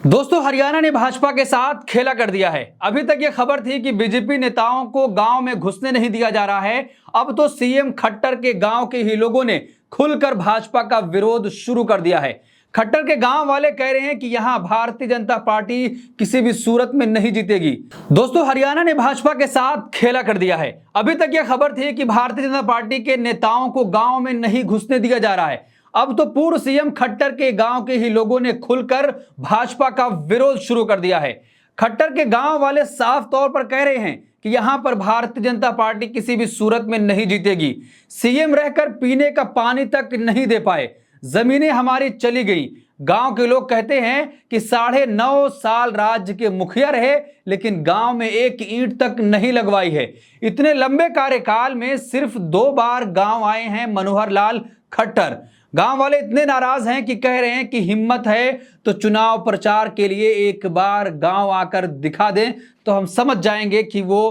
दोस्तों, हरियाणा ने भाजपा के साथ खेला कर दिया है। अभी तक यह खबर थी कि बीजेपी नेताओं को गांव में घुसने नहीं दिया जा रहा है। अब तो सीएम खट्टर के गांव के ही लोगों ने खुलकर भाजपा का विरोध शुरू कर दिया है। खट्टर के गांव वाले कह रहे हैं कि यहां भारतीय जनता पार्टी किसी भी सूरत में नहीं जीतेगी। दोस्तों, हरियाणा ने भाजपा के साथ खेला कर दिया है। अभी तक यह खबर थी कि भारतीय जनता पार्टी के नेताओं को गांव में नहीं घुसने दिया जा रहा है। अब तो पूर्व सीएम खट्टर के गांव के ही लोगों ने खुलकर भाजपा का विरोध शुरू कर दिया है। खट्टर के गांव वाले साफ तौर पर कह रहे हैं कि यहां पर भारतीय जनता पार्टी किसी भी सूरत में नहीं जीतेगी। सीएम रहकर पीने का पानी तक नहीं दे पाए, जमीनें हमारी चली गई। गांव के लोग कहते हैं कि 9.5 साल राज्य के मुखिया रहे, लेकिन गांव में एक ईंट तक नहीं लगवाई है। इतने लंबे कार्यकाल में सिर्फ 2 बार गांव आए हैं मनोहर लाल खट्टर। गांव वाले इतने नाराज हैं कि कह रहे हैं कि हिम्मत है तो चुनाव प्रचार के लिए एक बार गांव आकर दिखा दें तो हम समझ जाएंगे कि वो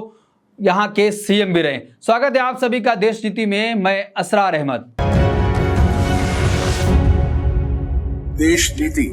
यहां के सीएम भी रहे। स्वागत है आप सभी का देश नीति में। मैं असरार अहमद। देश नीति,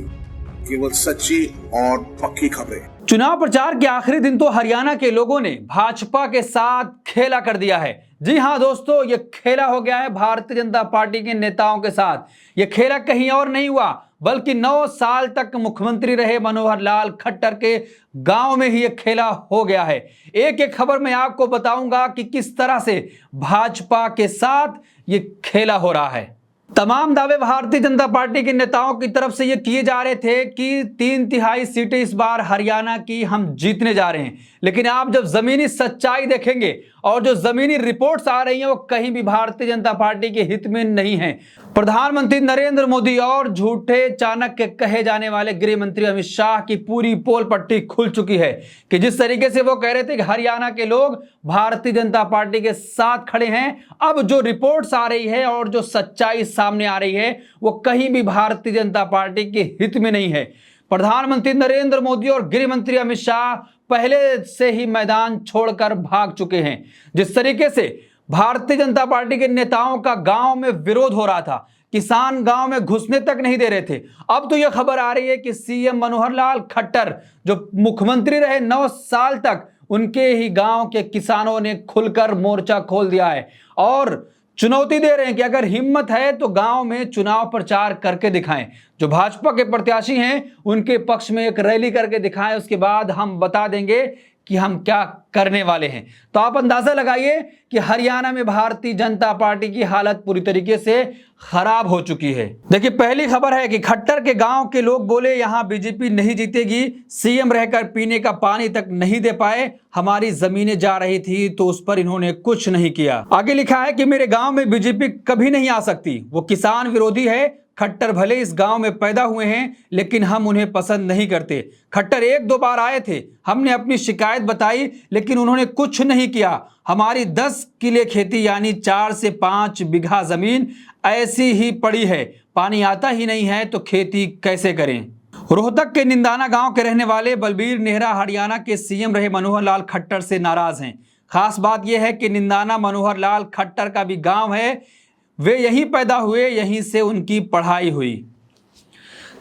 केवल सच्ची और पक्की खबरें। चुनाव प्रचार के आखिरी दिन तो हरियाणा के लोगों ने भाजपा के साथ खेला कर दिया है। जी हां दोस्तों, यह खेला हो गया है भारतीय जनता पार्टी के नेताओं के साथ। यह खेला कहीं और नहीं हुआ, बल्कि 9 साल तक मुख्यमंत्री रहे मनोहर लाल खट्टर के गांव में ही यह खेला हो गया है। एक एक खबर मैं आपको बताऊंगा कि किस तरह से भाजपा के साथ यह खेला हो रहा है। तमाम दावे भारतीय जनता पार्टी के नेताओं की तरफ से ये किए जा रहे थे कि 3/3 सीटें इस बार हरियाणा की हम जीतने जा रहे हैं, लेकिन आप जब जमीनी सच्चाई देखेंगे और जो जमीनी रिपोर्ट्स आ रही हैं वो कहीं भी भारतीय जनता पार्टी के हित में नहीं है। प्रधानमंत्री नरेंद्र मोदी और झूठे चाणक्य कहे जाने वाले गृह मंत्री अमित शाह की पूरी पोल पट्टी खुल चुकी है कि जिस तरीके से वो कह रहे थे कि हरियाणा के लोग भारतीय जनता पार्टी के साथ खड़े हैं, अब जो रिपोर्ट्स आ रही है और जो सच्चाई सामने आ रही है वो कहीं भी भारतीय जनता पार्टी के हित में नहीं है। प्रधानमंत्री नरेंद्र मोदी और गृह मंत्री अमित शाह पहले से ही मैदान छोड़कर भाग चुके हैं। जिस तरीके से भारतीय जनता पार्टी के नेताओं का गांव में विरोध हो रहा था, किसान गांव में घुसने तक नहीं दे रहे थे, अब तो यह खबर आ रही है कि सीएम मनोहर लाल खट्टर जो मुख्यमंत्री रहे 9 साल तक, उनके ही गांव के किसानों ने खुलकर मोर्चा खोल दिया है और चुनौती दे रहे हैं कि अगर हिम्मत है तो गांव में चुनाव प्रचार करके दिखाएं। जो भाजपा के प्रत्याशी हैं उनके पक्ष में एक रैली करके दिखाएं, उसके बाद हम बता देंगे कि हम क्या करने वाले हैं। तो आप अंदाजा लगाइए कि हरियाणा में भारतीय जनता पार्टी की हालत पूरी तरीके से खराब हो चुकी है। देखिए, पहली खबर है कि खट्टर के गांव के लोग बोले यहां बीजेपी नहीं जीतेगी। सीएम रहकर पीने का पानी तक नहीं दे पाए, हमारी जमीनें जा रही थी तो उस पर इन्होंने कुछ नहीं किया। आगे लिखा है कि मेरे गांव में बीजेपी कभी नहीं आ सकती, वो किसान विरोधी है। खट्टर भले इस गांव में पैदा हुए हैं, लेकिन हम उन्हें पसंद नहीं करते। खट्टर 1-2 बार आए थे, हमने अपनी शिकायत बताई, लेकिन उन्होंने कुछ नहीं किया। हमारी 10 किले खेती यानी 4 से 5 बीघा जमीन ऐसी ही पड़ी है, पानी आता ही नहीं है तो खेती कैसे करें। रोहतक के निंदाना गांव के रहने वाले बलबीर नेहरा हरियाणा के सीएम रहे मनोहर लाल खट्टर से नाराज हैं। खास बात यह है कि निंदाना मनोहर लाल खट्टर का भी गांव है, वे यहीं पैदा हुए, यहीं से उनकी पढ़ाई हुई।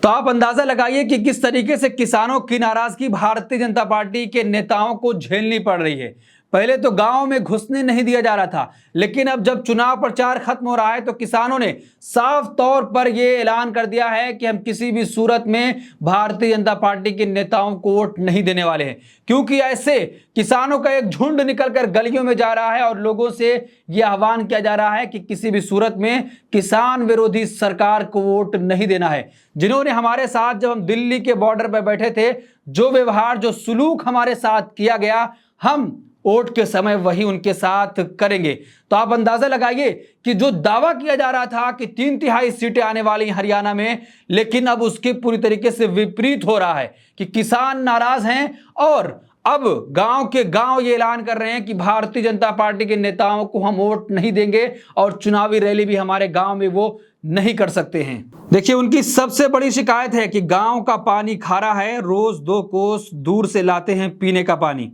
तो आप अंदाजा लगाइए कि किस तरीके से किसानों की नाराजगी भारतीय जनता पार्टी के नेताओं को झेलनी पड़ रही है। पहले तो गांव में घुसने नहीं दिया जा रहा था, लेकिन अब जब चुनाव प्रचार खत्म हो रहा है तो किसानों ने साफ तौर पर यह ऐलान कर दिया है कि हम किसी भी सूरत में भारतीय जनता पार्टी के नेताओं को वोट नहीं देने वाले हैं, क्योंकि ऐसे किसानों का एक झुंड निकलकर गलियों में जा रहा है और लोगों से यह आह्वान किया जा रहा है कि किसी भी सूरत में किसान विरोधी सरकार को वोट नहीं देना है। जिन्होंने हमारे साथ जब हम दिल्ली के बॉर्डर पर बैठे थे, जो व्यवहार जो सुलूक हमारे साथ किया गया, हम वोट के समय वही उनके साथ करेंगे। तो आप अंदाजा लगाइए कि जो दावा किया जा रहा था कि 3/3 सीटें आने वाली हरियाणा में, लेकिन अब उसके पूरी तरीके से विपरीत हो रहा है कि किसान नाराज हैं और अब गांव के गांव ये ऐलान कर रहे हैं कि भारतीय जनता पार्टी के नेताओं को हम वोट नहीं देंगे और चुनावी रैली भी हमारे गांव में वो नहीं कर सकते हैं। देखिए, उनकी सबसे बड़ी शिकायत है कि गांव का पानी खारा है, रोज 2 कोस दूर से लाते हैं पीने का पानी।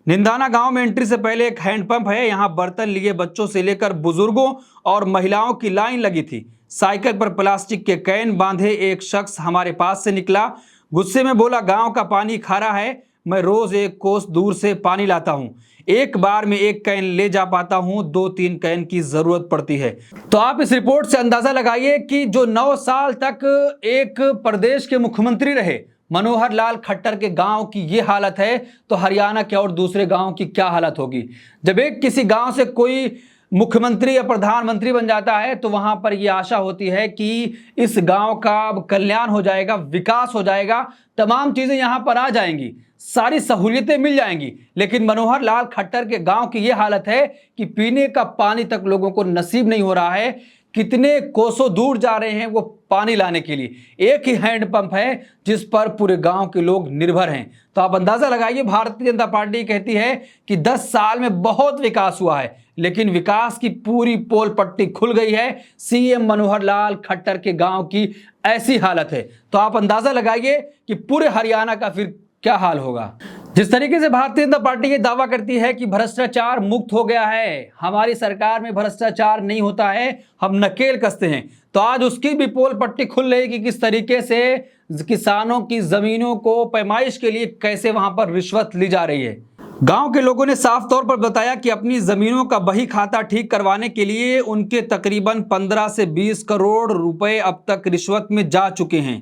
निंदाना गांव में एंट्री से पहले एक हैंडपंप है, यहां बर्तन लिए बच्चों से लेकर बुजुर्गों और महिलाओं की लाइन लगी थी। साइकिल पर प्लास्टिक के कैन बांधे एक शख्स हमारे पास से निकला, गुस्से में बोला, गांव का पानी खारा है, मैं रोज 1 कोस दूर से पानी लाता हूं, एक बार में 1 कैन ले जा पाता हूं, 2-3 कैन की जरूरत पड़ती है। तो आप इस रिपोर्ट से अंदाजा लगाइए कि जो 9 साल तक एक प्रदेश के मुख्यमंत्री रहे मनोहर लाल खट्टर के गांव की ये हालत है, तो हरियाणा के और दूसरे गांव की क्या हालत होगी। जब एक किसी गांव से कोई मुख्यमंत्री या प्रधानमंत्री बन जाता है तो वहां पर यह आशा होती है कि इस गांव का कल्याण हो जाएगा, विकास हो जाएगा, तमाम चीजें यहां पर आ जाएंगी, सारी सहूलियतें मिल जाएंगी। लेकिन मनोहर लाल खट्टर के गांव की यह हालत है कि पीने का पानी तक लोगों को नसीब नहीं हो रहा है। कितने कोसों दूर जा रहे हैं वो पानी लाने के लिए। एक ही हैंडपंप है जिस पर पूरे गांव के लोग निर्भर हैं। तो आप अंदाजा लगाइए, भारतीय जनता पार्टी कहती है कि 10 साल में बहुत विकास हुआ है, लेकिन विकास की पूरी पोल पट्टी खुल गई है। सीएम मनोहर लाल खट्टर के गांव की ऐसी हालत है। तो आप अंदाजा लगाइए कि पूरे हरियाणा का फिर क्या हाल होगा। जिस तरीके से भारतीय जनता पार्टी ये दावा करती है कि भ्रष्टाचार मुक्त हो गया है, हमारी सरकार में भ्रष्टाचार नहीं होता है, हम नकेल कसते हैं, तो आज उसकी भी पोल पट्टी खुल रही कि किस तरीके से किसानों की जमीनों को पैमाइश के लिए कैसे वहां पर रिश्वत ली जा रही है। गांव के लोगों ने साफ तौर पर बताया कि अपनी जमीनों का बही खाता ठीक करवाने के लिए उनके तकरीबन 15 से 20 करोड़ रुपए अब तक रिश्वत में जा चुके हैं।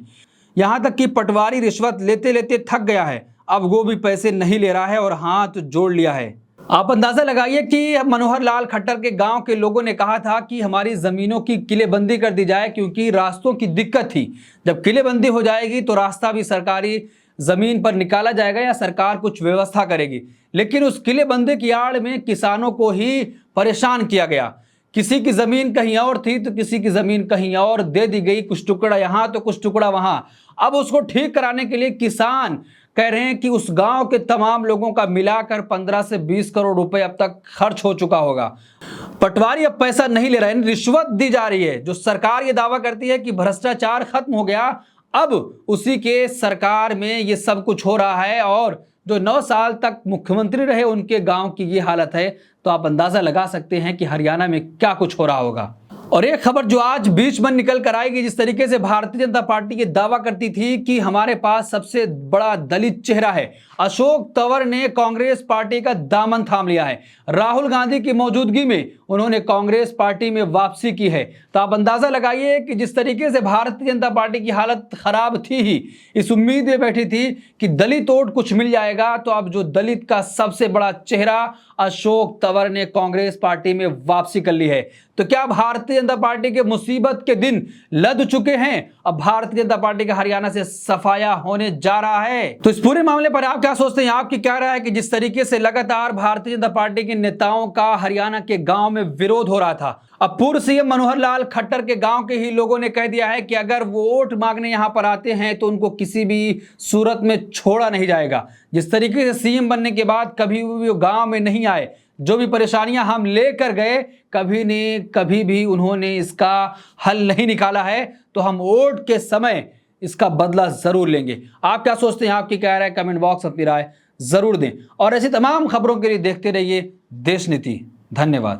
यहां तक कि पटवारी रिश्वत लेते लेते थक गया है, अब वो भी पैसे नहीं ले रहा है और हाथ जोड़ लिया है। आप अंदाजा लगाइए कि मनोहर लाल खट्टर के गांव के लोगों ने कहा था कि हमारी जमीनों की किलेबंदी कर दी जाए, क्योंकि रास्तों की दिक्कत थी। जब किलेबंदी हो जाएगी तो रास्ता भी सरकारी जमीन पर निकाला जाएगा या सरकार कुछ व्यवस्था करेगी। लेकिन उस किलेबंदी की आड़ में किसानों को ही परेशान किया गया। किसी की जमीन कहीं और थी तो किसी की जमीन कहीं और दे दी गई, कुछ टुकड़ा यहां तो कुछ टुकड़ा वहां। अब उसको ठीक कराने के लिए किसान कह रहे हैं कि उस गांव के तमाम लोगों का मिलाकर 15 से 20 करोड़ रुपए अब तक खर्च हो चुका होगा। पटवारी अब पैसा नहीं ले रहे हैं, रिश्वत दी जा रही है। जो सरकार ये दावा करती है कि भ्रष्टाचार खत्म हो गया, अब उसी के सरकार में ये सब कुछ हो रहा है। और जो 9 साल तक मुख्यमंत्री रहे उनके गांव की ये हालत है, तो आप अंदाजा लगा सकते हैं कि हरियाणा में क्या कुछ हो रहा होगा। और एक खबर जो आज बीच में निकल कर आएगी, जिस तरीके से भारतीय जनता पार्टी ये दावा करती थी कि हमारे पास सबसे बड़ा दलित चेहरा है, अशोक तंवर ने कांग्रेस पार्टी का दामन थाम लिया है। राहुल गांधी की मौजूदगी में उन्होंने कांग्रेस पार्टी में वापसी की है। तो आप अंदाजा लगाइए कि जिस तरीके से भारतीय जनता पार्टी की हालत खराब थी ही, इस उम्मीद में बैठी थी कि दलित वोट कुछ मिल जाएगा, तो अब जो दलित का सबसे बड़ा चेहरा अशोक तंवर ने कांग्रेस पार्टी में वापसी कर ली है। तो क्या भारतीय जनता पार्टी के मुसीबत के दिन लद चुके हैं? अब भारतीय जनता पार्टी का हरियाणा से सफाया होने जा रहा है। तो इस पूरे मामले पर आप क्या सोचते हैं? आपकी क्या राय है कि जिस तरीके से लगातार भारतीय जनता पार्टी के नेताओं का हरियाणा के गांव में विरोध हो रहा था, अब पूर्व सीएम मनोहर लाल खट्टर के गांव के ही लोगों ने कह दिया है कि अगर वोट मांगने यहां पर आते हैं तो उनको किसी भी सूरत में छोड़ा नहीं जाएगा। जिस तरीके से सीएम बनने के बाद कभी भी वो गांव में नहीं आए, जो भी परेशानियां हम लेकर गए, कभी भी उन्होंने इसका हल नहीं निकाला है। तो हम वोट के समय इसका बदला जरूर लेंगे। आप क्या सोचते हैं? आपकी क्या राय? कमेंट बॉक्स अपनी राय जरूर दें और ऐसी तमाम खबरों के लिए देखते रहिए देश नीति। धन्यवाद।